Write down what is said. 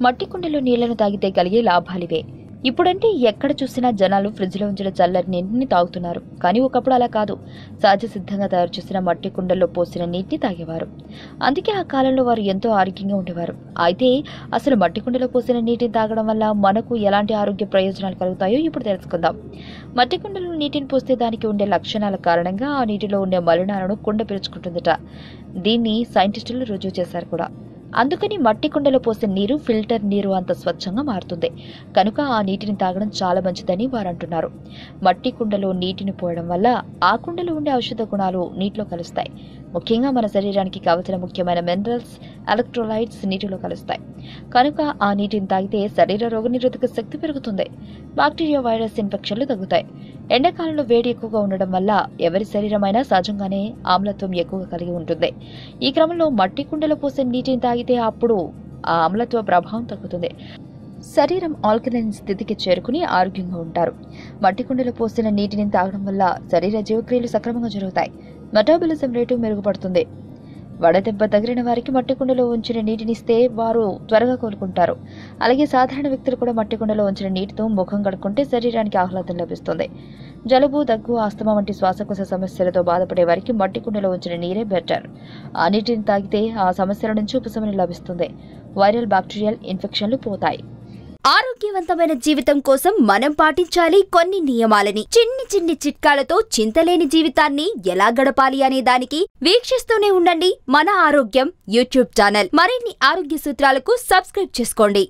మట్టి కుండలో నీళ్లను తాగితే కలిగే లాభాలివే. ఇప్పుడంటే ఎక్కడ చూసినా జనాలు ఫ్రిడ్జ్లో ఉంచిన చల్లని నీటిని తాగుతున్నారు. కానీ ఒకప్పుడు అలా కాదు. సహజ సిద్ధంగా తయారు చేసిన మట్టి కుండల్లో పోసిన నీటిని తాగేవారు. అందుకే ఆ కాలంలో వారు ఎంతో ఆరోగ్యంగా ఉండేవారు. అయితే అసలు మట్టి కుండలో పోసిన నీటిని తాగడం వల్ల మనకు ఎలాంటి ఆరోగ్య ప్రయోజనాలు కలుగుతాయో ఇప్పుడు తెలుసుకుందాం. మట్టి కుండలో నీటిని పోస్తే దానికి ఉండే లక్షణాల కారణంగా ఆ నీటిలో ఉండే మలినాలను కుండ పీల్చుకుంటుందట. దీన్ని సైంటిస్టులు రుజువు చేశారు కూడా. అందుకని మట్టి కుండలో పోసే నీరు ఫిల్టర్ నీరు అంత స్వచ్ఛంగా మారుతుంది. కనుక ఆ నీటిని తాగడం చాలా మంచిదని వారు అంటున్నారు. మట్టి కుండలో నీటిని పోయడం వల్ల ఆ కుండలో ఉండే ఔషధ గుణాలు నీటిలో కలుస్తాయి. ముఖ్యంగా మన శరీరానికి కావలసిన ముఖ్యమైన మినరల్స్, ఎలక్ట్రోలైట్స్ నీటిలో కలుస్తాయి. కనుక ఆ నీటిని తాగితే శరీర రోగనిరోధక శక్తి పెరుగుతుంది. బ్యాక్టీరియా, వైరస్ ఇన్ఫెక్షన్లు తగ్గుతాయి. ఎండాకాలంలో వేడి ఎక్కువగా ఉండడం వల్ల ఎవరి శరీరమైనా సహజంగానే ఆమ్లత్వం ఎక్కువగా కలిగి ఉంటుంది. ఈ క్రమంలో మట్టి కుండలో పోసే నీటిని తాగితే అప్పుడు ఆ ఆమ్లత్వ ప్రభావం తగ్గుతుంది. శరీరం ఆల్కలైన్ స్థితికి చేరుకుని ఆరోగ్యంగా ఉంటారు. మట్టి కుండలో పోసిన నీటిని తాగడం వల్ల శరీర జీవక్రియలు సక్రమంగా జరుగుతాయి. మెటాబాలిజం రేటు మెరుగుపడుతుంది. వడదెబ్బ తగిలిన వారికి మట్టి కుండలో ఉంచిన నీటినిస్తే వారు త్వరగా కోలుకుంటారు. అలాగే సాధారణ వ్యక్తులు కూడా మట్టి కుండలో ఉంచిన నీటితో ముఖం కడుక్కుంటే శరీరానికి ఆహ్లాదం లభిస్తుంది. జలుబు, దగ్గు, ఆస్తమా వంటి శ్వాసకోశ సమస్యలతో బాధపడే వారికి మట్టి కుండలో ఉంచిన నీరే బెటర్. ఆ నీటిని తాగితే ఆ సమస్యల నుంచి ఉపశమనం లభిస్తుంది. వైరల్, బ్యాక్టీరియల్ ఇన్ఫెక్షన్లు పోతాయి. ఆరోగ్యవంతమైన జీవితం కోసం మనం పాటించాలి కొన్ని నియమాలని. చిన్ని చిన్ని చిట్కాలతో చింతలేని జీవితాన్ని ఎలా గడపాలి అనే దానికి వీక్షిస్తూనే ఉండండి మన ఆరోగ్యం యూట్యూబ్ ఛానల్. మరిన్ని ఆరోగ్య సూత్రాలకు సబ్స్క్రైబ్ చేసుకోండి.